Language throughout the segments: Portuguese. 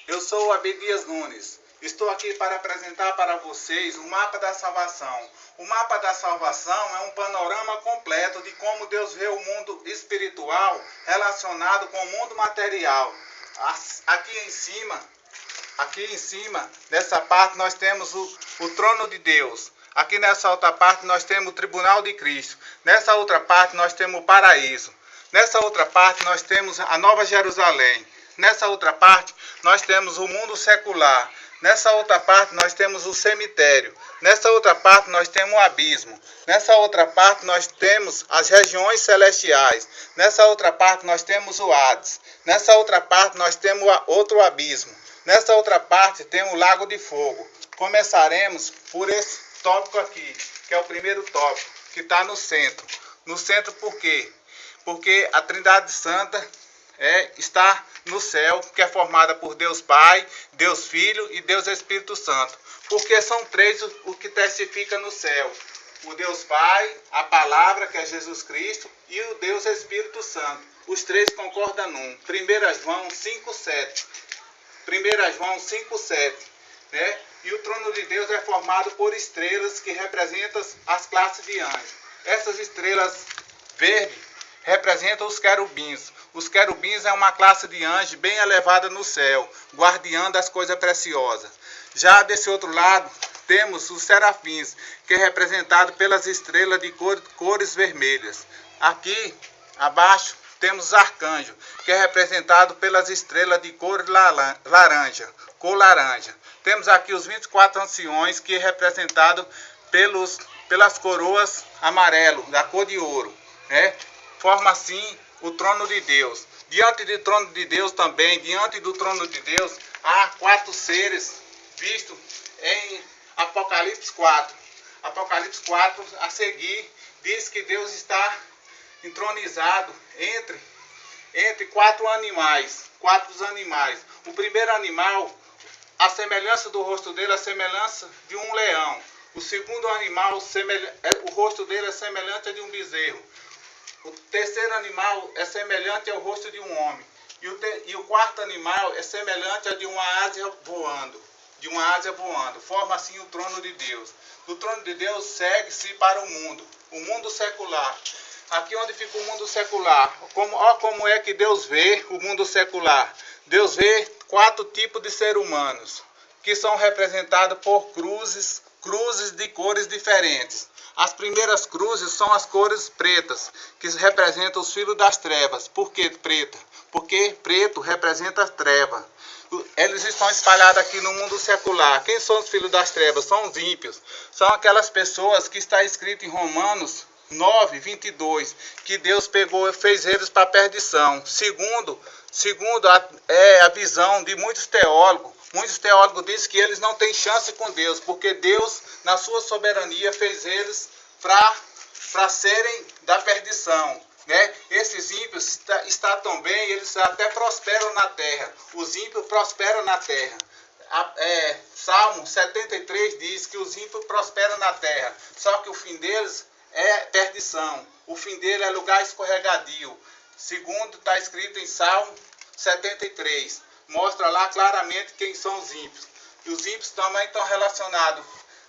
Eu sou o Abdias Nunes. Estou aqui para apresentar para vocês o Mapa da Salvação. O Mapa da Salvação é um panorama completo de como Deus vê o mundo espiritual relacionado com o mundo material. Aqui em cima, nessa parte, nós temos o trono de Deus. Aqui nessa outra parte, nós temos o tribunal de Cristo. Nessa outra parte, nós temos o paraíso. Nessa outra parte, nós temos a Nova Jerusalém. Nessa outra parte, nós temos o mundo secular. Nessa outra parte, nós temos o cemitério. Nessa outra parte, nós temos o abismo. Nessa outra parte, nós temos as regiões celestiais. Nessa outra parte, nós temos o Hades. Nessa outra parte, nós temos outro abismo. Nessa outra parte, temos o lago de fogo. Começaremos por esse tópico aqui, que é o primeiro tópico, que está no centro. No centro por quê? Porque a Trindade Santa está no céu, que é formada por Deus Pai, Deus Filho e Deus Espírito Santo. Porque são três o que testifica no céu. O Deus Pai, a Palavra, que é Jesus Cristo, e o Deus Espírito Santo. Os três concordam num. 1 João 5,7. 1 João 5,7. Né? E o trono de Deus é formado por estrelas que representam as classes de anjos. Essas estrelas verdes representam os querubins. Os querubins é uma classe de anjos bem elevada no céu, guardiã das coisas preciosas. Já desse outro lado, temos os serafins, que é representado pelas estrelas de cores vermelhas. Aqui, abaixo, temos os arcanjos, que é representado pelas estrelas de cor laranja, cor laranja. Temos aqui os 24 anciões, que é representado pelas coroas amarelo, da cor de ouro. Né? Forma assim o trono de Deus. Diante do trono de Deus também, diante do trono de Deus, há 4 seres vistos em Apocalipse 4. Apocalipse 4, a seguir, diz que Deus está entronizado entre 4 animais. 4 animais. O primeiro animal, a semelhança do rosto dele, a semelhança de um leão. O segundo animal, o rosto dele é semelhante a de um bezerro. O terceiro animal é semelhante ao rosto de um homem. E o quarto animal é semelhante a de uma ásia voando. Forma assim o trono de Deus. Do trono de Deus segue-se para o mundo secular. Aqui onde fica o mundo secular. Como é que Deus vê o mundo secular. Deus vê 4 tipos de seres humanos, que são representados por cruzes de cores diferentes. As primeiras cruzes são as cores pretas, que representam os filhos das trevas. Por que preta? Porque preto representa a treva. Eles estão espalhados aqui no mundo secular. Quem são os filhos das trevas? São os ímpios. São aquelas pessoas que está escrito em Romanos 9:22, que Deus fez eles para a perdição. Segundo a visão de muitos teólogos. Muitos teólogos dizem que eles não têm chance com Deus, porque Deus, na sua soberania, fez eles para serem da perdição. Né? Esses ímpios estão tão bem, eles até prosperam na terra. Os ímpios prosperam na terra. Salmo 73 diz que os ímpios prosperam na terra, só que o fim deles é perdição. O fim dele é lugar escorregadio. Segundo está escrito em Salmo 73. Mostra lá claramente quem são os ímpios. E os ímpios também estão relacionados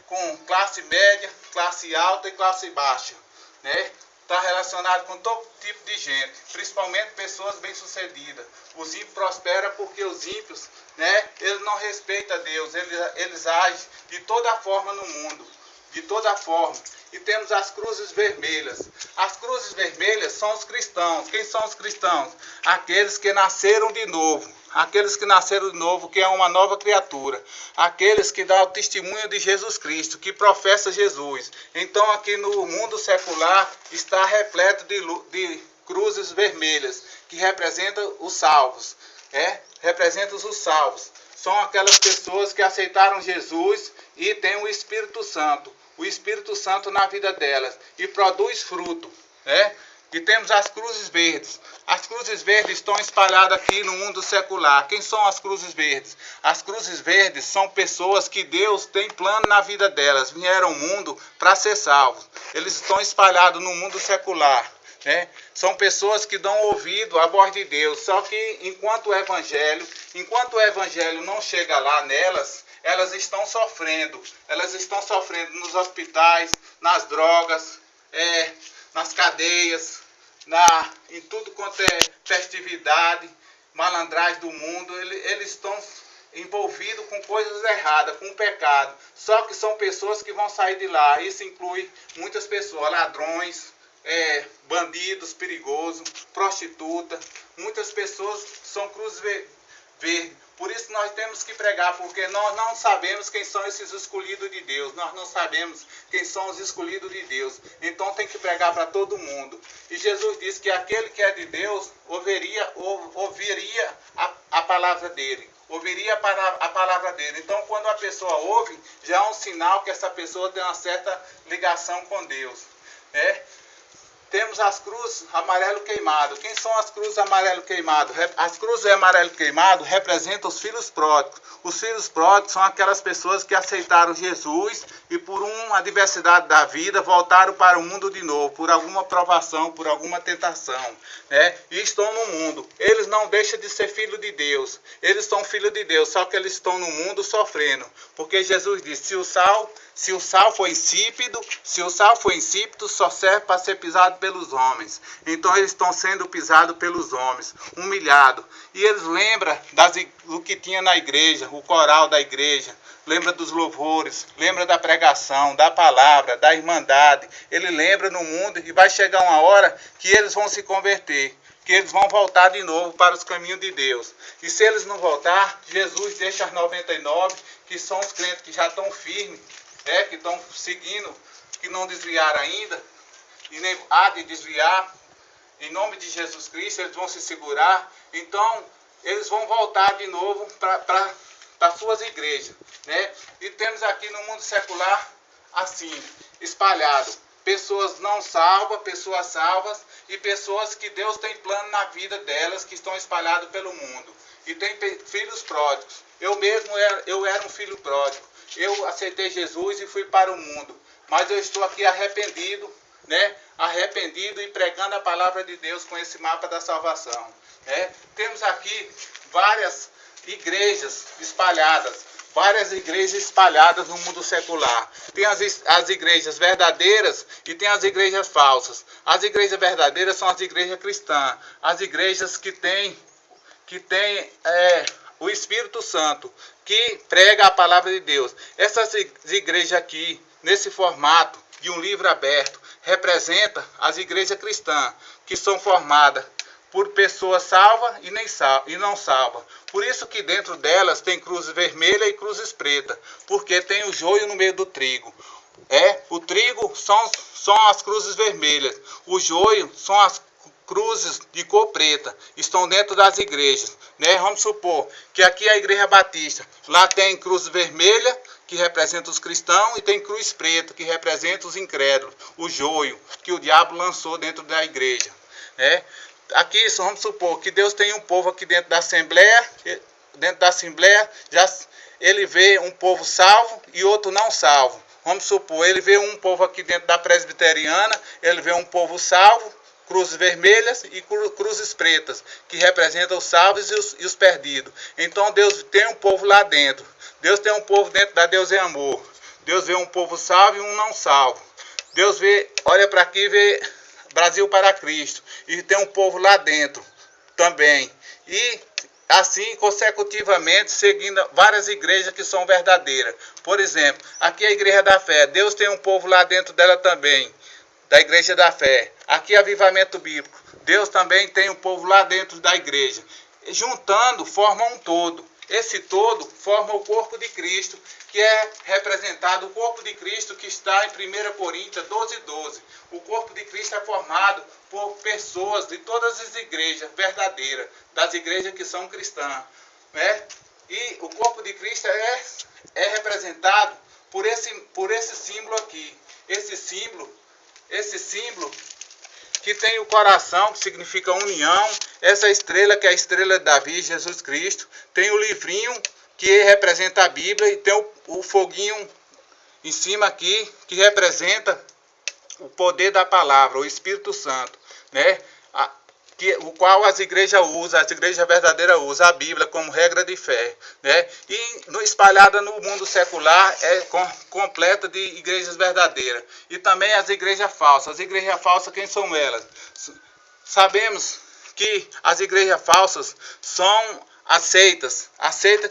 com classe média, classe alta e classe baixa. Né? Está relacionado com todo tipo de gente, principalmente pessoas bem-sucedidas. Os ímpios prosperam porque os ímpios, né, eles não respeitam Deus, eles agem de toda forma no mundo, de toda forma. E temos as cruzes vermelhas. As cruzes vermelhas são os cristãos. Quem são os cristãos? Aqueles que nasceram de novo. Aqueles que nasceram de novo, que é uma nova criatura. Aqueles que dão o testemunho de Jesus Cristo, que professa Jesus. Então aqui no mundo secular está repleto de cruzes vermelhas, que representam os salvos. Representam os salvos. São aquelas pessoas que aceitaram Jesus e têm o Espírito Santo. O Espírito Santo na vida delas e produz fruto, né? E temos as cruzes verdes. As cruzes verdes estão espalhadas aqui no mundo secular. Quem são as cruzes verdes? As cruzes verdes são pessoas que Deus tem plano na vida delas. Vieram ao mundo para ser salvos. Eles estão espalhados no mundo secular. né? São pessoas que dão ouvido à voz de Deus, só que enquanto o evangelho não chega lá nelas, elas estão sofrendo nos hospitais, nas drogas, nas cadeias, em tudo quanto é festividade, malandragem do mundo. Eles estão envolvidos com coisas erradas, com pecado. Só que são pessoas que vão sair de lá. Isso inclui muitas pessoas, ladrões, bandidos perigosos, prostituta. Muitas pessoas são cruz verde. Por isso nós temos que pregar, porque nós não sabemos quem são esses escolhidos de Deus. Nós não sabemos quem são os escolhidos de Deus. Então tem que pregar para todo mundo. E Jesus disse que aquele que é de Deus ouviria a palavra dele. Ouviria a palavra dele. Então quando a pessoa ouve, já é um sinal que essa pessoa tem uma certa ligação com Deus, né? Temos as cruzes amarelo queimado. Quem são as cruzes amarelo queimado? As cruzes amarelo queimado representam os filhos pródigos. Os filhos pródigos são aquelas pessoas que aceitaram Jesus e por uma adversidade da vida voltaram para o mundo de novo, por alguma provação, por alguma tentação, né? E estão no mundo. Eles não deixam de ser filhos de Deus. Eles são filhos de Deus, só que eles estão no mundo sofrendo. Porque Jesus disse, se o sal for insípido, só serve para ser pisado pelos homens. Então eles estão sendo pisados pelos homens, humilhados. E eles lembram do que tinha na igreja, o coral da igreja. Lembra dos louvores, lembra da pregação, da palavra, da irmandade. Ele lembra no mundo e vai chegar uma hora que eles vão se converter, que eles vão voltar de novo para os caminhos de Deus. E se eles não voltar, Jesus deixa as 99, que são os crentes que já estão firmes, que estão seguindo, que não desviaram ainda, e nem há de desviar. Em nome de Jesus Cristo, eles vão se segurar. Então, eles vão voltar de novo para suas igrejas, né? E temos aqui no mundo secular, assim, espalhado, pessoas não salvas, pessoas salvas, e pessoas que Deus tem plano na vida delas, que estão espalhadas pelo mundo. E tem filhos pródigos. Eu mesmo eu era um filho pródigo. Eu aceitei Jesus e fui para o mundo. Mas eu estou aqui arrependido, né? Arrependido e pregando a palavra de Deus com esse mapa da salvação, né? Temos aqui várias igrejas espalhadas no mundo secular. Tem as igrejas verdadeiras e tem as igrejas falsas. As igrejas verdadeiras são as igrejas cristãs, as igrejas que têm o Espírito Santo, que prega a palavra de Deus. Essas igrejas aqui, nesse formato de um livro aberto, representa as igrejas cristãs, que são formadas por pessoas salvas e não salvas. Por isso que dentro delas tem cruzes vermelhas e cruzes pretas, porque tem o joio no meio do trigo. O trigo são as cruzes vermelhas, o joio são as cruzes de cor preta, estão dentro das igrejas, né? Vamos supor que aqui é a igreja batista, lá tem cruz vermelha, que representa os cristãos, e tem cruz preta, que representa os incrédulos, o joio que o diabo lançou dentro da igreja, né? Aqui vamos supor que Deus tem um povo aqui dentro da Assembleia, já ele vê um povo salvo e outro não salvo. Vamos supor, ele vê um povo aqui dentro da Presbiteriana, ele vê um povo salvo, cruzes vermelhas e cruzes pretas, que representam os salvos e os perdidos. Então Deus tem um povo lá dentro. Deus tem um povo dentro da Deus é Amor. Deus vê um povo salvo e um não salvo. Deus olha para aqui e vê Brasil para Cristo. E tem um povo lá dentro também. E assim, consecutivamente, seguindo várias igrejas que são verdadeiras. Por exemplo, aqui é a Igreja da Fé. Deus tem um povo lá dentro dela também, da Igreja da Fé. Aqui é Avivamento Bíblico. Deus também tem um povo lá dentro da igreja. Juntando, formam um todo. Esse todo forma o corpo de Cristo, que é representado, o corpo de Cristo que está em 1 Coríntios 12:12. O corpo de Cristo é formado por pessoas de todas as igrejas verdadeiras, das igrejas que são cristãs, né? E o corpo de Cristo é representado por esse símbolo aqui. Esse símbolo que tem o coração, que significa união, essa estrela, que é a estrela de Davi, Jesus Cristo, tem o livrinho, que representa a Bíblia, e tem o foguinho em cima aqui, que representa o poder da palavra, o Espírito Santo, né? O qual as igrejas verdadeiras usam a Bíblia como regra de fé, né? E espalhada no mundo secular é completa de igrejas verdadeiras. E também as igrejas falsas. As igrejas falsas, quem são elas? Sabemos que as igrejas falsas são as seitas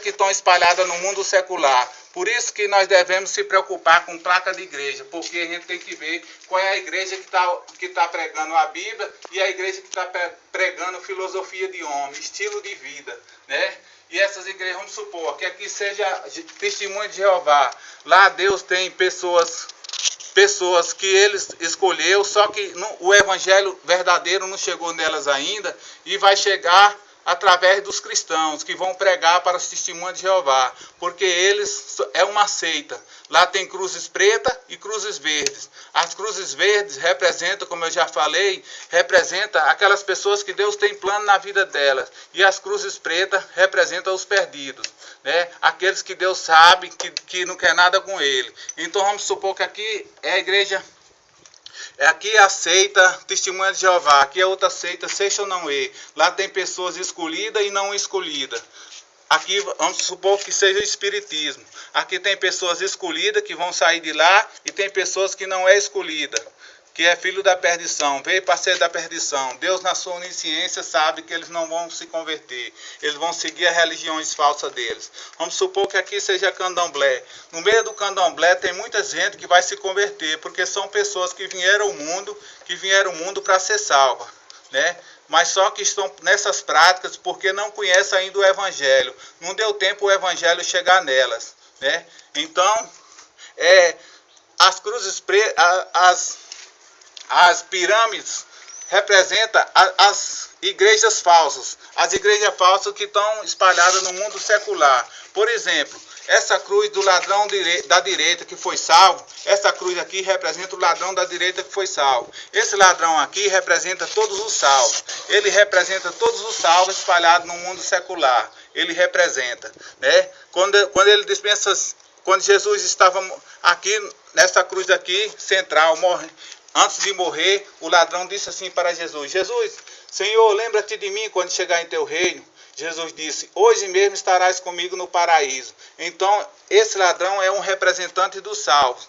que estão espalhadas no mundo secular. Por isso que nós devemos se preocupar com placa de igreja, porque a gente tem que ver qual é a igreja que tá pregando a Bíblia e a igreja que está pregando filosofia de homem, estilo de vida, né? E essas igrejas, vamos supor, que aqui seja Testemunho de Jeová. Lá Deus tem pessoas que eles escolheu, só que o evangelho verdadeiro não chegou nelas ainda e vai chegar através dos cristãos que vão pregar para os Testemunhos de Jeová, porque eles é uma seita. Lá tem cruzes pretas e cruzes verdes. As cruzes verdes representam, como eu já falei, representa aquelas pessoas que Deus tem plano na vida delas, e as cruzes pretas representam os perdidos, né? Aqueles que Deus sabe que não quer nada com ele. Então vamos supor que aqui é a igreja. Aqui é a seita Testemunha de Jeová, aqui é outra seita, seja ou não é. Lá tem pessoas escolhidas e não escolhidas. Aqui vamos supor que seja o Espiritismo. Aqui tem pessoas escolhidas que vão sair de lá e tem pessoas que não é escolhida, que é filho da perdição, veio para ser da perdição. Deus, na sua onisciência, sabe que eles não vão se converter. Eles vão seguir as religiões falsas deles. Vamos supor que aqui seja candomblé. No meio do candomblé tem muita gente que vai se converter, porque são pessoas que vieram ao mundo para ser salvas, né? Mas só que estão nessas práticas porque não conhecem ainda o Evangelho. Não deu tempo o Evangelho chegar nelas, né? Então, as cruzes pretas, as pirâmides representam as igrejas falsas. As igrejas falsas que estão espalhadas no mundo secular. Por exemplo, essa cruz do ladrão da direita que foi salvo, essa cruz aqui representa o ladrão da direita que foi salvo. Esse ladrão aqui representa todos os salvos. Ele representa todos os salvos espalhados no mundo secular. Ele representa, né? Quando ele dispensa, quando Jesus estava aqui nessa cruz aqui central, antes de morrer, o ladrão disse assim para Jesus: Jesus, Senhor, lembra-te de mim quando chegar em teu reino. Jesus disse: hoje mesmo estarás comigo no paraíso. Então, esse ladrão é um representante dos salvos.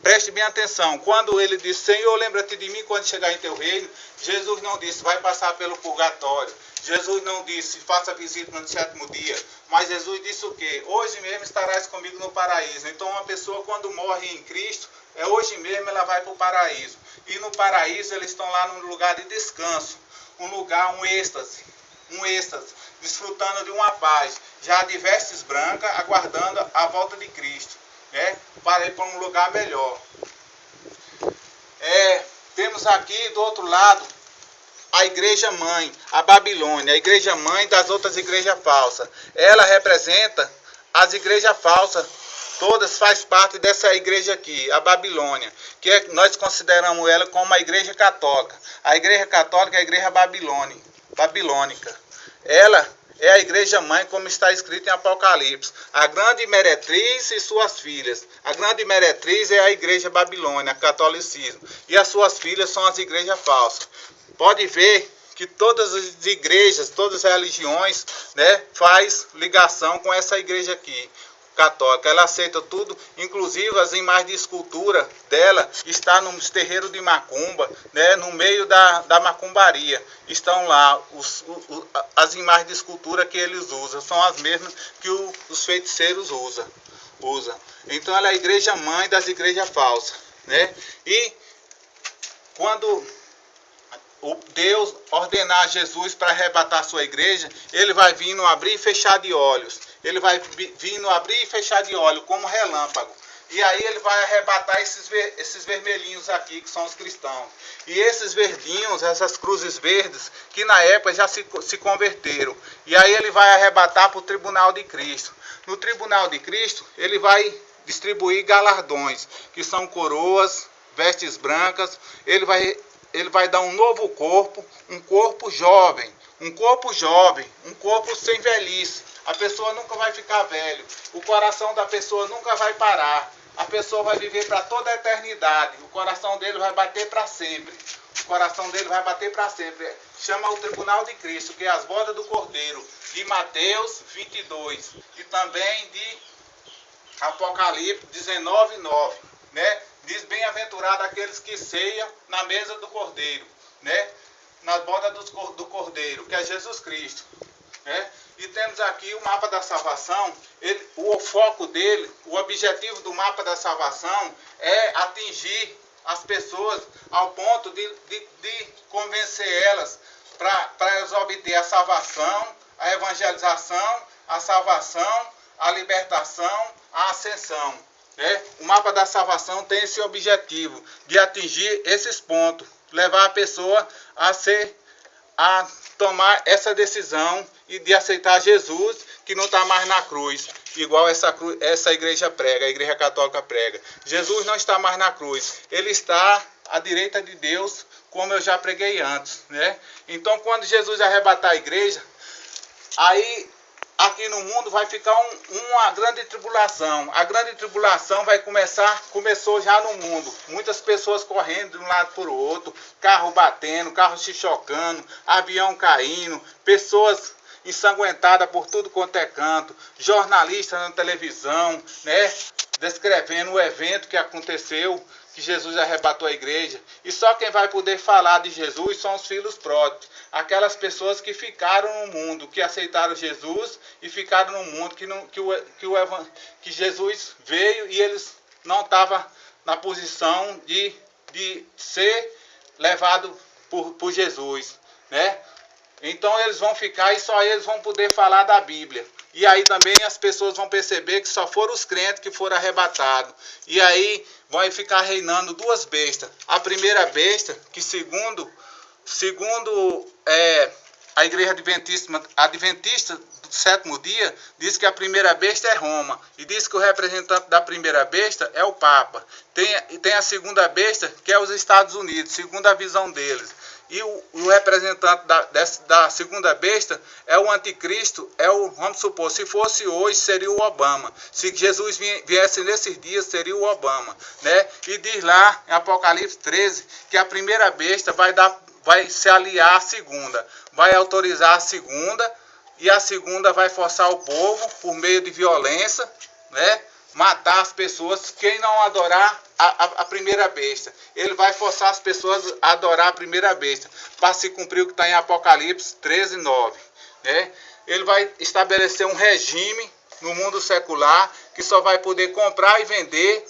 Preste bem atenção, quando ele disse: Senhor, lembra-te de mim quando chegar em teu reino, Jesus não disse: vai passar pelo purgatório. Jesus não disse: faça visita no 7º dia. Mas Jesus disse o quê? Hoje mesmo estarás comigo no paraíso. Então, uma pessoa quando morre em Cristo, hoje mesmo ela vai para o paraíso. E no paraíso eles estão lá num lugar de descanso, um êxtase, desfrutando de uma paz, já de vestes brancas, aguardando a volta de Cristo, né? Para ir para um lugar melhor. Temos aqui do outro lado a igreja mãe, a Babilônia, a igreja mãe das outras igrejas falsas. Ela representa as igrejas falsas. Todas faz parte dessa igreja aqui, a Babilônia, que nós consideramos ela como a igreja católica. A igreja católica é a igreja babilônica. Ela é a igreja mãe, como está escrito em Apocalipse. A grande meretriz e suas filhas. A grande meretriz é a igreja babilônia, catolicismo. E as suas filhas são as igrejas falsas. Pode ver que todas as igrejas, todas as religiões, né, faz ligação com essa igreja aqui, católica. Ela aceita tudo, inclusive as imagens de escultura dela está nos terreiros de macumba, né, no meio da macumbaria. Estão lá as imagens de escultura que eles usam, são as mesmas que os feiticeiros usam. Então ela é a igreja mãe das igrejas falsas, né? E quando Deus ordenar Jesus para arrebatar sua igreja, ele vai vir no abrir e fechar de olhos. Ele vai vir no abrir e fechar de olhos, como relâmpago. E aí ele vai arrebatar esses vermelhinhos aqui, que são os cristãos. E esses verdinhos, essas cruzes verdes, que na época já se converteram. E aí ele vai arrebatar para o tribunal de Cristo. No tribunal de Cristo, ele vai distribuir galardões, que são coroas, vestes brancas. Ele vai dar um novo corpo, um corpo jovem, um corpo sem velhice. A pessoa nunca vai ficar velho, o coração da pessoa nunca vai parar. a pessoa vai viver para toda a eternidade. O coração dele vai bater para sempre. O coração dele vai bater para sempre. Chama o tribunal de Cristo, que é as bodas do Cordeiro, de Mateus 22. E também de Apocalipse 19:9. Né? Diz: bem-aventurado aqueles que ceiam na mesa do Cordeiro. Né? Nas bodas do Cordeiro, que é Jesus Cristo. Né? E temos aqui o mapa da salvação. O foco dele, o objetivo do mapa da salvação é atingir as pessoas ao ponto de convencer elas para elas obter a salvação, a evangelização, a salvação, a libertação, a ascensão. Né? O mapa da salvação tem esse objetivo de atingir esses pontos, levar a pessoa a tomar essa decisão e de aceitar Jesus, que não está mais na cruz, igual essa igreja prega, a igreja católica prega. Jesus não está mais na cruz, ele está à direita de Deus, como eu já preguei antes. Né? Então, quando Jesus arrebatar a igreja, aí aqui no mundo vai ficar uma grande tribulação. A grande tribulação começou já no mundo. Muitas pessoas correndo de um lado para o outro, carro batendo, carro se chocando, avião caindo, pessoas ensanguentadas por tudo quanto é canto, jornalistas na televisão, né, descrevendo o evento que aconteceu, que Jesus arrebatou a igreja. E só quem vai poder falar de Jesus são os filhos pródigos, aquelas pessoas que ficaram no mundo, que aceitaram Jesus e ficaram no mundo, que Jesus veio e eles não estavam na posição de ser levado por Jesus, né? Então eles vão ficar e só eles vão poder falar da Bíblia. E aí também as pessoas vão perceber que só foram os crentes que foram arrebatados. E aí vai ficar reinando duas bestas. A primeira besta, que segundo a igreja adventista do sétimo dia, diz que a primeira besta é Roma. E diz que o representante da primeira besta é o Papa. Tem a segunda besta, que é os Estados Unidos, segundo a visão deles. E o representante da segunda besta é o anticristo, vamos supor, se fosse hoje, seria o Obama. Se Jesus viesse nesses dias, seria o Obama. Né? E diz lá, em Apocalipse 13, que a primeira besta vai se aliar à segunda, vai autorizar a segunda, e a segunda vai forçar o povo, por meio de violência, né, matar as pessoas, quem não adorar a primeira besta. Ele vai forçar as pessoas a adorar a primeira besta, para se cumprir o que está em Apocalipse 13:9. Né? Ele vai estabelecer um regime no mundo secular, que só vai poder comprar e vender,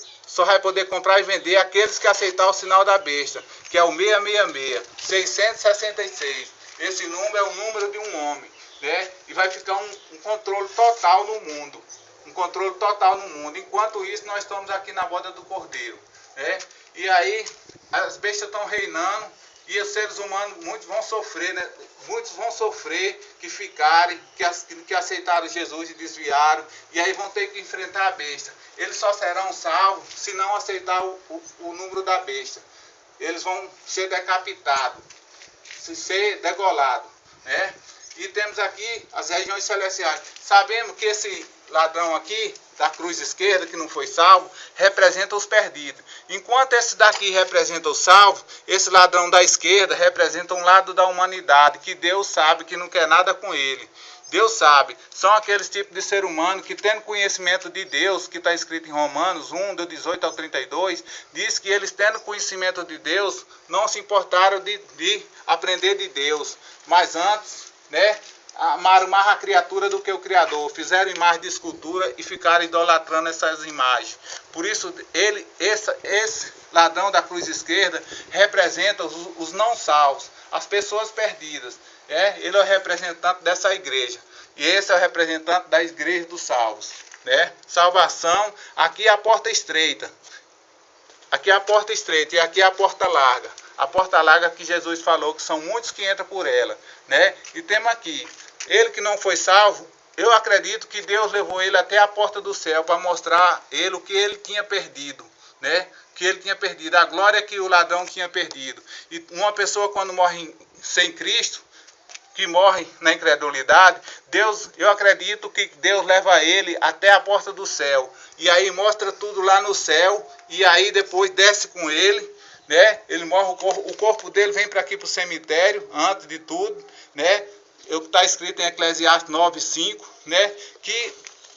aqueles que aceitar o sinal da besta, que é o 666, 666. Esse número é o número de um homem. Né? E vai ficar um controle total no mundo. Um controle total no mundo. Enquanto isso, nós estamos aqui na boda do Cordeiro. Né? E aí, as bestas estão reinando. E os seres humanos, muitos vão sofrer, né? Muitos vão sofrer que ficarem, que aceitaram Jesus e desviaram. E aí vão ter que enfrentar a besta. Eles só serão salvos se não aceitar o número da besta. Eles vão ser decapitados, ser degolados. Né? E temos aqui as regiões celestiais. Sabemos que esse ladrão aqui, da cruz esquerda, que não foi salvo, representa os perdidos. Enquanto esse daqui representa os salvos, esse ladrão da esquerda representa um lado da humanidade, que Deus sabe que não quer nada com ele. Deus sabe, são aqueles tipos de ser humano que, tendo conhecimento de Deus, que está escrito em Romanos 1, do 18 ao 32, diz que eles, tendo conhecimento de Deus, não se importaram de aprender de Deus, mas antes, né, amaram mais a criatura do que o Criador, fizeram imagem de escultura e ficaram idolatrando essas imagens. Por isso, esse ladrão da cruz esquerda representa os não salvos, as pessoas perdidas. Ele é o representante dessa igreja. E esse é o representante da igreja dos salvos. Né? Salvação, aqui é a porta estreita. Aqui é a porta estreita e aqui é a porta larga. A porta larga que Jesus falou que são muitos que entram por ela. Né? E temos aqui, ele que não foi salvo, eu acredito que Deus levou ele até a porta do céu para mostrar a ele o que ele tinha perdido. Né? Que ele tinha perdido, a glória que o ladrão tinha perdido. E uma pessoa, quando morre sem Cristo, que morre na incredulidade, eu acredito que Deus leva ele até a porta do céu. E aí mostra tudo lá no céu, e aí depois desce com ele, né? Ele morre, o corpo dele vem para aqui para o cemitério, antes de tudo, né? Está escrito em Eclesiastes 9:5, né? Que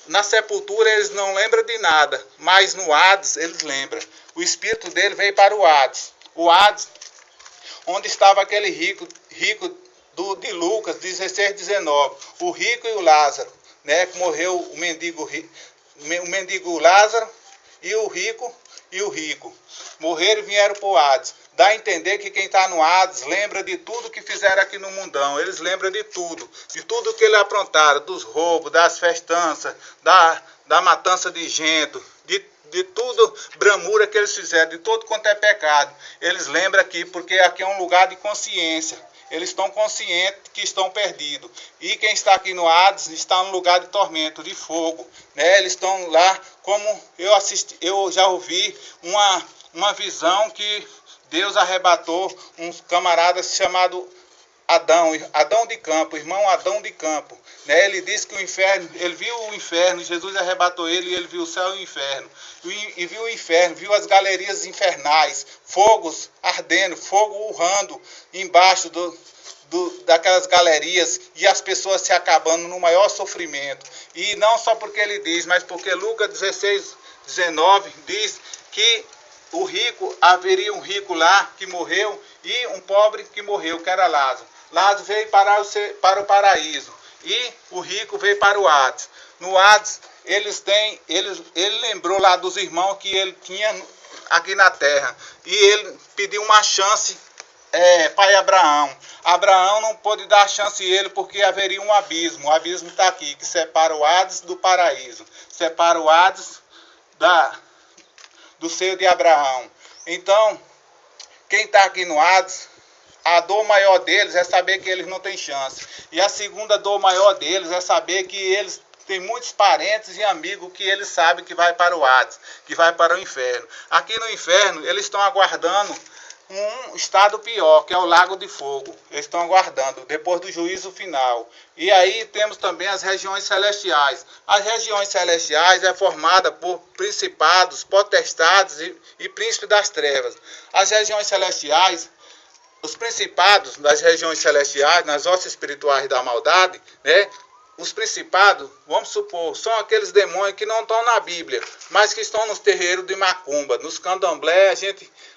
na sepultura eles não lembram de nada, mas no Hades eles lembram. O espírito dele veio para o Hades. O Hades, onde estava aquele rico de Lucas 16:19, o rico e o Lázaro, né? Que morreu o mendigo Lázaro e o rico. Morreram e vieram para o Hades. Dá a entender que quem está no Hades lembra de tudo que fizeram aqui no mundão. Eles lembram de tudo que eles aprontaram, dos roubos, das festanças, da matança de gente, de tudo bramura que eles fizeram, de todo quanto é pecado. Eles lembram aqui, porque aqui é um lugar de consciência. Eles estão conscientes que estão perdidos. E quem está aqui no Hades está no lugar de tormento, de fogo, né? Eles estão lá, como eu já ouvi uma visão que Deus arrebatou uns camaradas chamado Adão de Campo, irmão Adão de Campo, né? Ele disse que o inferno, ele viu o inferno, Jesus arrebatou ele e ele viu o céu e o inferno. E viu o inferno, viu as galerias infernais, fogos ardendo, fogo urrando embaixo daquelas galerias, e as pessoas se acabando no maior sofrimento. E não só porque ele diz, mas porque Lucas 16:19 diz que haveria um rico lá que morreu e um pobre que morreu, que era Lázaro. Lázaro veio para o paraíso e o rico veio para o Hades. No Hades, ele lembrou lá dos irmãos que ele tinha aqui na terra, e ele pediu uma chance para Abraão. Abraão não pôde dar chance a ele porque haveria um abismo. O abismo está aqui, que separa o Hades do paraíso, separa o Hades do seio de Abraão. Então, quem está aqui no Hades, a dor maior deles é saber que eles não têm chance. E a segunda dor maior deles é saber que eles têm muitos parentes e amigos que eles sabem que vai para o Hades, que vai para o inferno. Aqui no inferno, eles estão aguardando um estado pior, que é o lago de fogo. Eles estão aguardando, depois do juízo final. E aí temos também as regiões celestiais. As regiões celestiais é formada por principados, potestades e príncipes das trevas. As regiões celestiais, os principados das regiões celestiais, nas hostes espirituais da maldade, né? Os principados, vamos supor, são aqueles demônios que não estão na Bíblia, mas que estão nos terreiros de macumba, nos candomblé.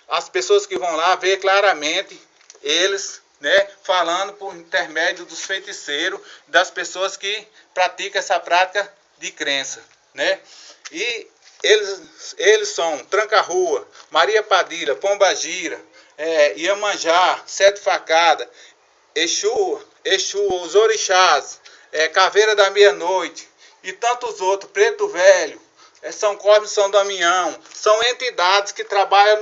As pessoas que vão lá vê claramente eles, né, falando por intermédio dos feiticeiros, das pessoas que praticam essa prática de crença, né? E eles são Tranca-Rua, Maria Padilha, Pombagira, Iemanjá, Sete Facada, Exu, os orixás, Caveira da Meia-Noite e tantos outros, Preto Velho, São Cosme e São Damião. São entidades que trabalham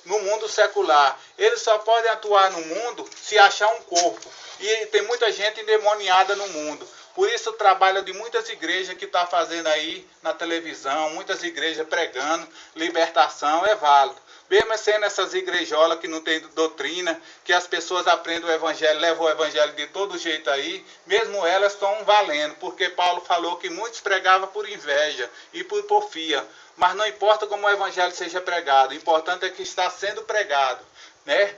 no mundo secular. Eles só podem atuar no mundo se achar um corpo. E tem muita gente endemoniada no mundo. Por isso o trabalho de muitas igrejas que está fazendo aí na televisão, muitas igrejas pregando libertação, é válido. Mesmo sendo essas igrejolas que não tem doutrina, que as pessoas aprendem o evangelho, levam o evangelho de todo jeito aí, mesmo elas estão valendo, porque Paulo falou que muitos pregavam por inveja e por porfia. Mas não importa como o evangelho seja pregado, o importante é que está sendo pregado, né?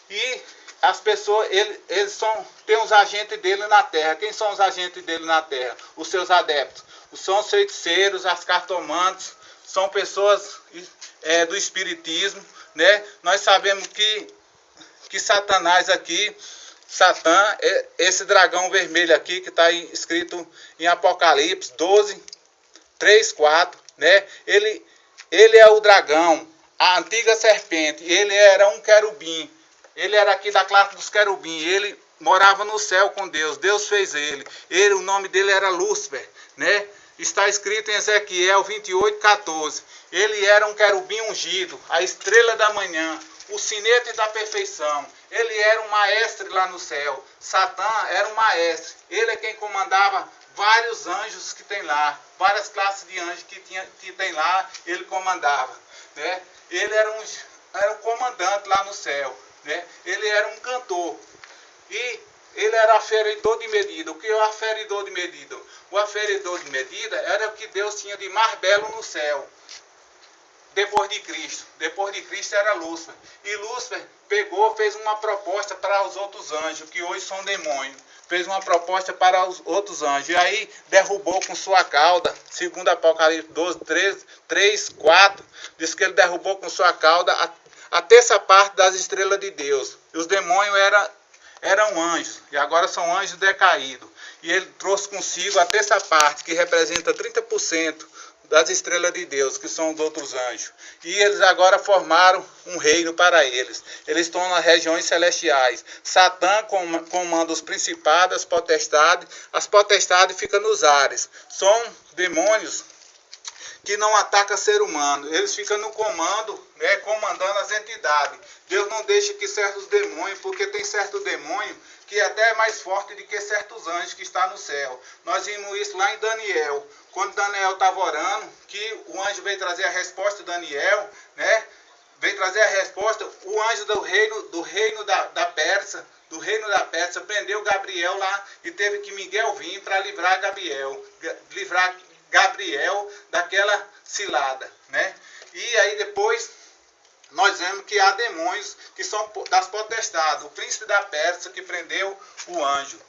E as pessoas, eles têm os agentes dele na terra. Quem são os agentes dele na terra? Os seus adeptos. São os feiticeiros, as cartomantes, são pessoas do espiritismo, né? Nós sabemos que Satanás aqui, Satã, esse dragão vermelho aqui, que está escrito em Apocalipse 12, 3, 4, né? Ele é o dragão, a antiga serpente. Ele era um querubim. Ele era aqui da classe dos querubins. Ele morava no céu com Deus. Deus fez ele. O nome dele era Lúcifer, né? Está escrito em Ezequiel 28:14. Ele era um querubim ungido, a estrela da manhã, o sinete da perfeição. Ele era um maestre lá no céu. Satã era um maestre. Ele é quem comandava vários anjos que tem lá, várias classes de anjos que tem lá, ele comandava, né? Ele era um comandante lá no céu, né? Ele era um cantor. E ele era aferidor de medida. O que é o aferidor de medida? O aferidor de medida era o que Deus tinha de mais belo no céu. Depois de Cristo. Depois de Cristo era Lúcifer. E Lúcifer fez uma proposta para os outros anjos, que hoje são demônios. Fez uma proposta para os outros anjos. E aí derrubou com sua cauda, segundo Apocalipse 12, 3, 4, diz que ele derrubou com sua cauda a terça parte das estrelas de Deus. E os demônios eram anjos, e agora são anjos decaídos. E ele trouxe consigo a terça parte, que representa 30% das estrelas de Deus, que são os outros anjos. E eles agora formaram um reino para eles. Eles estão nas regiões celestiais. Satã comanda os principados, as potestades ficam nos ares. São demônios que não atacam ser humano. Eles ficam no comando, né, comandando as entidades. Deus não deixa que certos demônios, porque tem certo demônio que é até mais forte do que certos anjos que estão no céu. Nós vimos isso lá em Daniel. Quando Daniel estava orando, que o anjo veio trazer a resposta de Daniel, né? Veio trazer a resposta, o anjo do reino da Pérsia, prendeu Gabriel lá e teve que Miguel vir para livrar Gabriel daquela cilada, né? E aí depois nós vemos que há demônios que são das potestades. O príncipe da Pérsia que prendeu o anjo.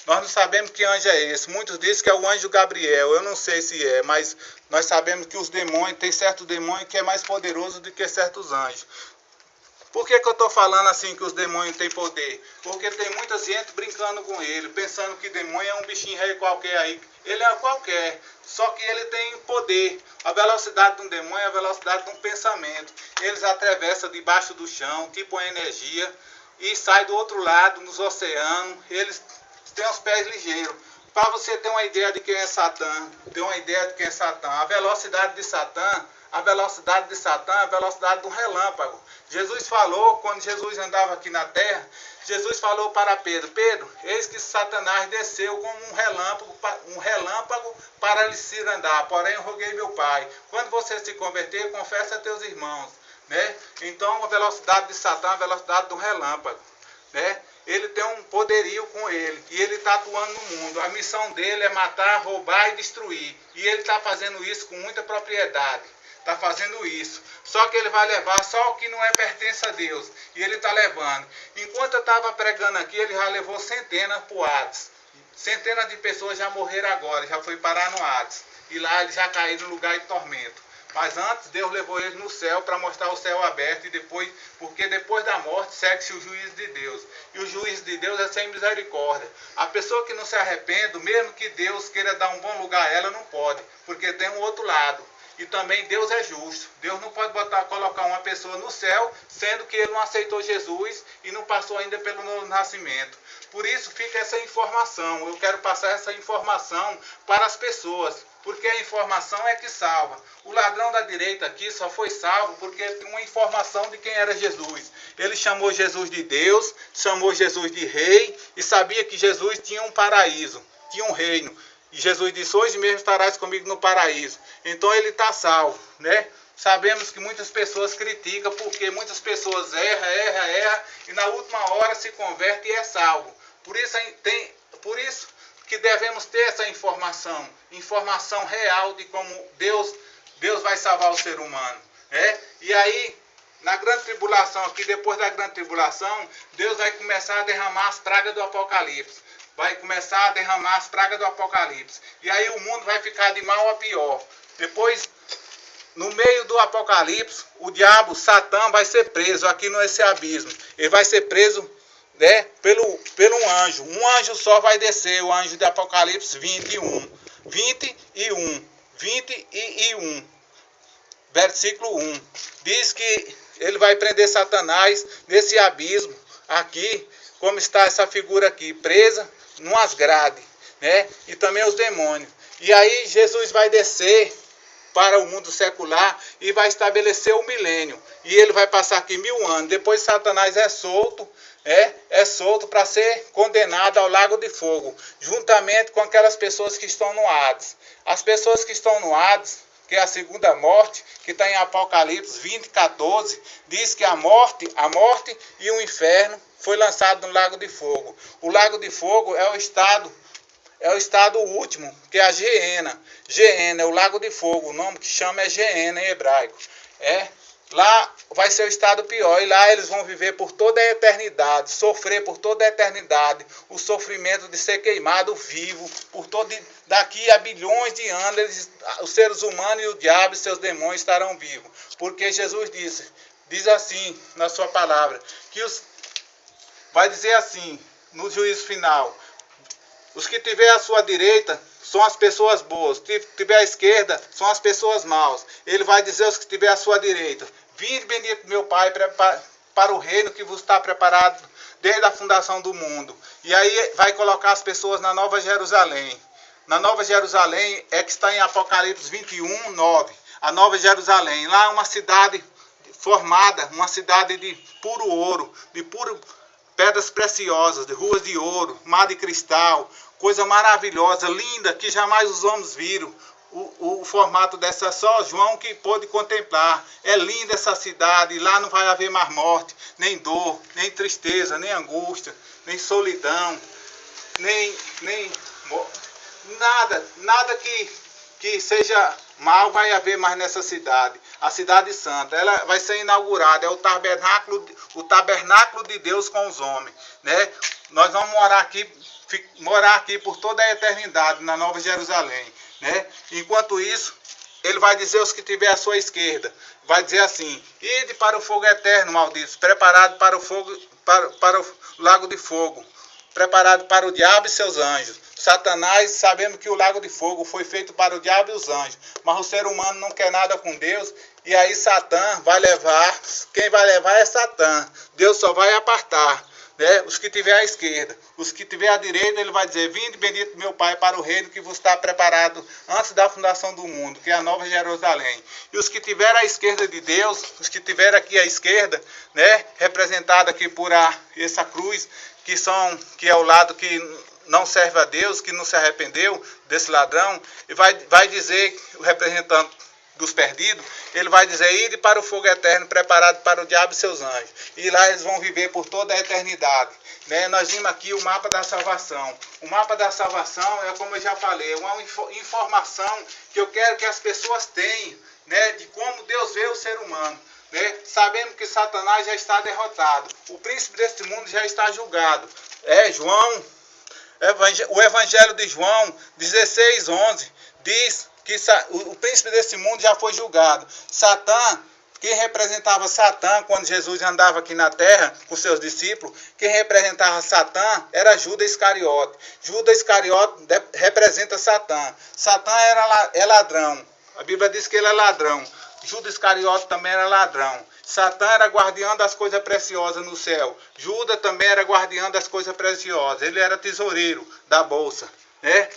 Nós não sabemos que anjo é esse. Muitos dizem que é o anjo Gabriel. Eu não sei se é, mas nós sabemos que os demônios, tem certo demônio que é mais poderoso do que certos anjos. Por que eu estou falando assim que os demônios têm poder? Porque tem muita gente brincando com ele, pensando que demônio é um bichinho rei qualquer aí. Ele é qualquer, só que ele tem poder. A velocidade de um demônio é a velocidade de um pensamento. Eles atravessam debaixo do chão, tipo uma energia, e saem do outro lado, nos oceanos. Eles têm os pés ligeiros. Para você ter uma ideia de quem é Satã, a velocidade de Satã é a velocidade do relâmpago. Jesus falou, quando Jesus andava aqui na terra, Jesus falou para Pedro, eis que Satanás desceu como um relâmpago para lhe se andar, porém eu roguei meu Pai, quando você se converter, confessa a teus irmãos, né? Então a velocidade de Satã é a velocidade do relâmpago, né? Ele tem um poderio com ele, e ele está atuando no mundo. A missão dele é matar, roubar e destruir, e ele está fazendo isso com muita propriedade. Está fazendo isso. Só que ele vai levar só o que não pertence a Deus. E ele está levando. Enquanto eu estava pregando aqui, ele já levou centenas para o Hades. Centenas de pessoas já morreram agora, já foi parar no Hades. E lá eles já caíram no lugar de tormento. Mas antes, Deus levou eles no céu para mostrar o céu aberto. E depois, porque depois da morte segue-se o juízo de Deus. E o juízo de Deus é sem misericórdia. A pessoa que não se arrepende, mesmo que Deus queira dar um bom lugar a ela, não pode. Porque tem um outro lado. E também Deus é justo. Deus não pode colocar uma pessoa no céu, sendo que ele não aceitou Jesus e não passou ainda pelo novo nascimento. Por isso fica essa informação. Eu quero passar essa informação para as pessoas, porque a informação é que salva. O ladrão da direita aqui só foi salvo porque ele tinha uma informação de quem era Jesus. Ele chamou Jesus de Deus, chamou Jesus de rei e sabia que Jesus tinha um paraíso, tinha um reino. E Jesus disse, hoje mesmo estarás comigo no paraíso. Então ele está salvo, né? Sabemos que muitas pessoas criticam, porque muitas pessoas erram, e na última hora se converte e é salvo. Por isso que devemos ter essa informação real de como Deus vai salvar o ser humano, né? E aí, na grande tribulação aqui, depois da grande tribulação, Deus vai começar a derramar as pragas do Apocalipse. Vai começar a derramar as pragas do Apocalipse. E aí o mundo vai ficar de mal a pior. Depois, no meio do Apocalipse, o diabo, Satã, vai ser preso aqui nesse abismo. Ele vai ser preso, né, pelo um anjo. Um anjo só vai descer, o anjo de Apocalipse 21. Versículo 1. Diz que ele vai prender Satanás nesse abismo aqui, como está essa figura aqui, presa numas grades, né? E também os demônios. E aí Jesus vai descer para o mundo secular e vai estabelecer o milênio. E ele vai passar aqui 1000 anos. Depois Satanás é solto para ser condenado ao lago de fogo, juntamente com aquelas pessoas que estão no Hades. As pessoas que estão no Hades que é a segunda morte, que está em Apocalipse 20:14, diz que a morte e o inferno foi lançado no lago de fogo. O lago de fogo é o estado último, que é a Geena. Geena é o lago de fogo, o nome que chama é Geena em hebraico. Lá vai ser o estado pior, e lá eles vão viver por toda a eternidade, sofrer por toda a eternidade, o sofrimento de ser queimado vivo, daqui a bilhões de anos, os seres humanos e o diabo e seus demônios estarão vivos. Porque Jesus diz assim na sua palavra, vai dizer assim, no juízo final: os que tiver à sua direita são as pessoas boas, os que tiver à esquerda são as pessoas maus. Ele vai dizer aos que tiver à sua direita: vinde, bendito meu Pai, para o reino que vos está preparado desde a fundação do mundo. E aí vai colocar as pessoas na Nova Jerusalém. Na Nova Jerusalém é que está em Apocalipse 21:9. A Nova Jerusalém. Lá é uma cidade formada, uma cidade de puro ouro, de puro pedras preciosas, de ruas de ouro, mar de cristal, coisa maravilhosa, linda, que jamais os homens viram. O formato dessa, só João que pôde contemplar. É linda essa cidade, lá não vai haver mais morte, nem dor, nem tristeza, nem angústia, nem solidão, nem nada que seja mal vai haver mais nessa cidade. A cidade santa, ela vai ser inaugurada, é o tabernáculo de Deus com os homens, né? Nós vamos morar aqui por toda a eternidade na Nova Jerusalém, né? Enquanto isso, ele vai dizer aos que tiver à sua esquerda, vai dizer assim: ide para o fogo eterno, malditos, preparado para o fogo, para o lago de fogo, preparado para o diabo e seus anjos. Satanás, sabendo que o lago de fogo foi feito para o diabo e os anjos, mas o ser humano não quer nada com Deus, e aí Satã vai levar, quem vai levar é Satã. Deus só vai apartar, né, os que tiver à esquerda. Os que tiver à direita, ele vai dizer: vinde, bendito meu Pai, para o reino que vos está preparado antes da fundação do mundo, que é a Nova Jerusalém. E os que tiver à esquerda de Deus, os que tiver aqui à esquerda, né, representado aqui por essa cruz, que é o lado que não serve a Deus, que não se arrependeu desse ladrão, e vai dizer, o representante dos perdidos, ele vai dizer: ide para o fogo eterno, preparado para o diabo e seus anjos. E lá eles vão viver por toda a eternidade, né? Nós vimos aqui o mapa da salvação. O mapa da salvação é, como eu já falei, uma informação que eu quero que as pessoas tenham, né, de como Deus vê o ser humano. Sabemos que Satanás já está derrotado, o príncipe deste mundo já está julgado. O Evangelho de João 16:11 diz que o príncipe desse mundo já foi julgado. Satã, quem representava Satã quando Jesus andava aqui na terra com seus discípulos, quem representava Satã era Judas Iscariote. Judas Iscariote representa Satã. Satã é ladrão. A Bíblia diz que ele é ladrão. Judas Iscariote também era ladrão. Satã era guardião das coisas preciosas no céu. Judas também era guardião das coisas preciosas. Ele era tesoureiro da bolsa, né?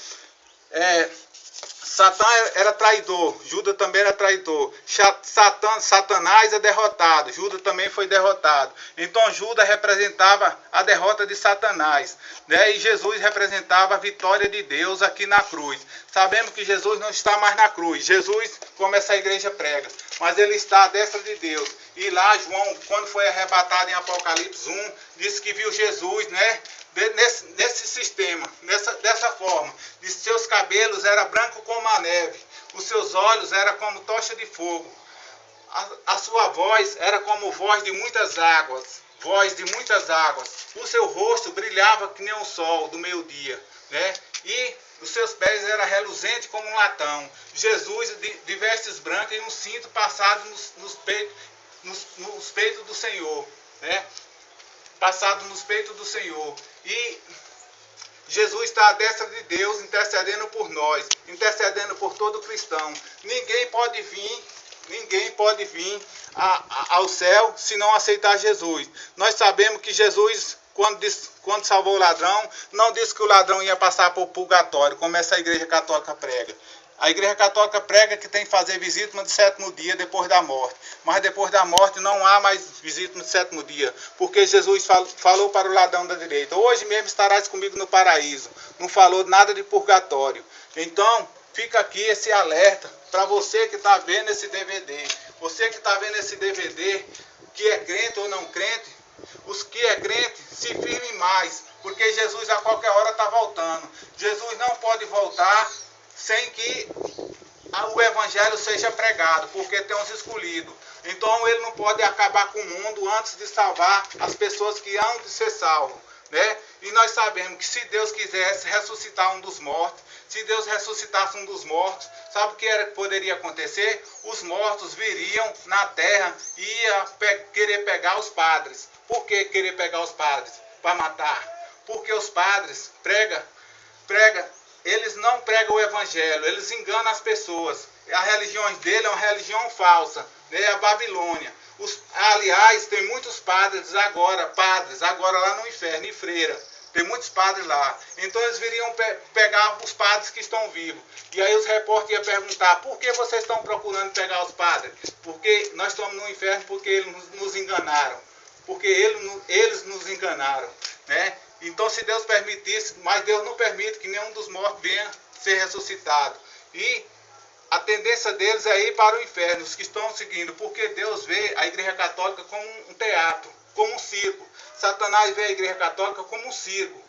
Satã era traidor, Judas também era traidor. Satanás é derrotado, Judas também foi derrotado. Então Judas representava a derrota de Satanás, né? E Jesus representava a vitória de Deus aqui na cruz. Sabemos que Jesus não está mais na cruz. Jesus, como essa igreja prega, mas ele está à destra de Deus. E lá João, quando foi arrebatado em Apocalipse 1, disse que viu Jesus, né? Nesse sistema, dessa forma. De seus cabelos era branco como a neve, os seus olhos era como tocha de fogo, a sua voz era como voz de muitas águas, o seu rosto brilhava que nem o sol do meio-dia, né? E os seus pés eram reluzentes como um latão. Jesus de vestes brancas e um cinto passado nos peitos do Senhor, né? Passado nos peitos do Senhor. E Jesus está à destra de Deus, intercedendo por nós, intercedendo por todo cristão. Ninguém pode vir ao céu se não aceitar Jesus. Nós sabemos que Jesus, quando salvou o ladrão, não disse que o ladrão ia passar por purgatório, como essa igreja católica prega. A igreja católica prega que tem que fazer visita no 7º dia depois da morte. Mas depois da morte não há mais visita no 7º dia. Porque Jesus falou para o ladrão da direita: hoje mesmo estarás comigo no paraíso. Não falou nada de purgatório. Então, fica aqui esse alerta para você que está vendo esse DVD. Você que está vendo esse DVD, que é crente ou não crente, os que é crente, se firme mais, porque Jesus a qualquer hora está voltando. Jesus não pode voltar sem que o evangelho seja pregado, porque tem uns escolhidos. Então ele não pode acabar com o mundo antes de salvar as pessoas que hão de ser salvas, né? E nós sabemos que se Deus quisesse ressuscitar um dos mortos, se Deus ressuscitasse um dos mortos, sabe o que poderia acontecer? Os mortos viriam na terra e ia querer pegar os padres. Por que querer pegar os padres? Para matar. Porque os padres eles não pregam o evangelho, eles enganam as pessoas. A religião dele é uma religião falsa, né? A Babilônia. Aliás, tem muitos padres agora lá no inferno, em Freira. Tem muitos padres lá. Então eles viriam pegar os padres que estão vivos. E aí os repórteres iam perguntar: por que vocês estão procurando pegar os padres? Porque nós estamos no inferno porque eles nos enganaram. Porque eles nos enganaram, né? Então, se Deus permitisse, mas Deus não permite que nenhum dos mortos venha ser ressuscitado. E a tendência deles é ir para o inferno, os que estão seguindo, porque Deus vê a Igreja Católica como um teatro, como um circo. Satanás vê a Igreja Católica como um circo,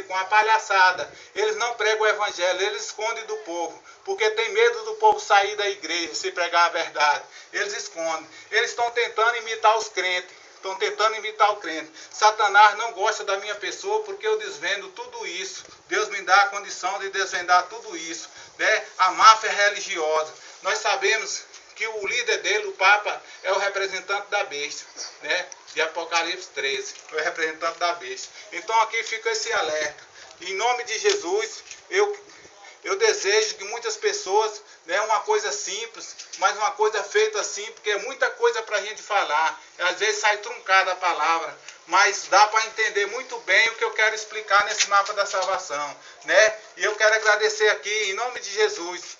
uma palhaçada. Eles não pregam o evangelho, eles escondem do povo, porque tem medo do povo sair da igreja, se pregar a verdade. Eles escondem. Eles estão tentando imitar os crentes. Estão tentando imitar o crente. Satanás não gosta da minha pessoa porque eu desvendo tudo isso. Deus me dá a condição de desvendar tudo isso, né? A máfia religiosa. Nós sabemos que o líder dele, o Papa, é o representante da besta, né? De Apocalipse 13. É o representante da besta. Então aqui fica esse alerta. Em nome de Jesus, eu desejo que muitas pessoas, né, uma coisa simples, mas uma coisa feita assim, porque é muita coisa para a gente falar. Às vezes sai truncada a palavra, mas dá para entender muito bem o que eu quero explicar nesse mapa da salvação, né? E eu quero agradecer aqui, em nome de Jesus,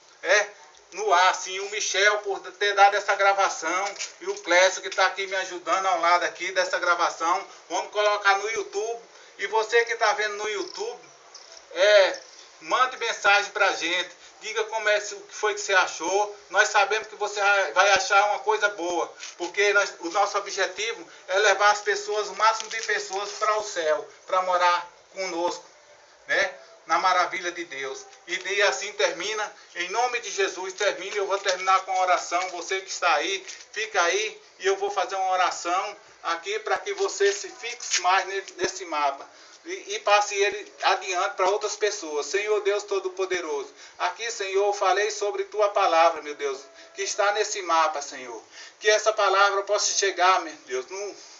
no ar, sim, o Michel por ter dado essa gravação e o Clécio que está aqui me ajudando ao lado aqui dessa gravação. Vamos colocar no YouTube. E você que está vendo no YouTube, mande mensagem para a gente, diga o que foi que você achou. Nós sabemos que você vai achar uma coisa boa, porque o nosso objetivo é levar as pessoas, o máximo de pessoas para o céu, para morar conosco, né? Na maravilha de Deus. E assim termina, em nome de Jesus, termina. Eu vou terminar com a oração. Você que está aí, fica aí e eu vou fazer uma oração aqui para que você se fixe mais nesse mapa. E passe ele adiante para outras pessoas. Senhor Deus Todo-Poderoso, aqui, Senhor, eu falei sobre Tua palavra, meu Deus, que está nesse mapa, Senhor. Que essa palavra possa chegar, meu Deus,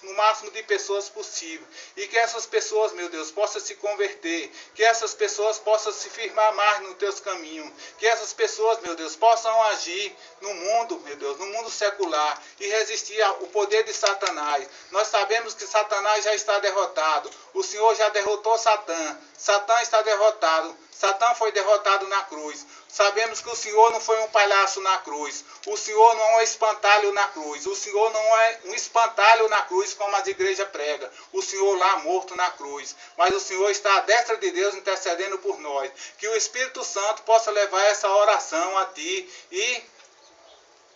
no máximo de pessoas possível. E que essas pessoas, meu Deus, possam se converter. Que essas pessoas possam se firmar mais nos Teus caminhos. Que essas pessoas, meu Deus, possam agir no mundo, meu Deus, no mundo secular e resistir ao poder de Satanás. Nós sabemos que Satanás já está derrotado. O Senhor já derrotou Satã. Satã está derrotado. Satã foi derrotado na cruz. Sabemos que o Senhor não foi um palhaço na cruz. O Senhor não é um espantalho na cruz. O Senhor não é um espantalho na cruz como as igrejas pregam. O Senhor lá morto na cruz. Mas o Senhor está à destra de Deus intercedendo por nós. Que o Espírito Santo possa levar essa oração a ti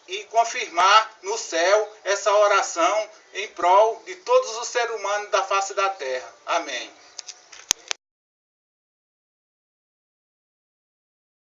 e confirmar no céu essa oração em prol de todos os seres humanos da face da terra. Amém.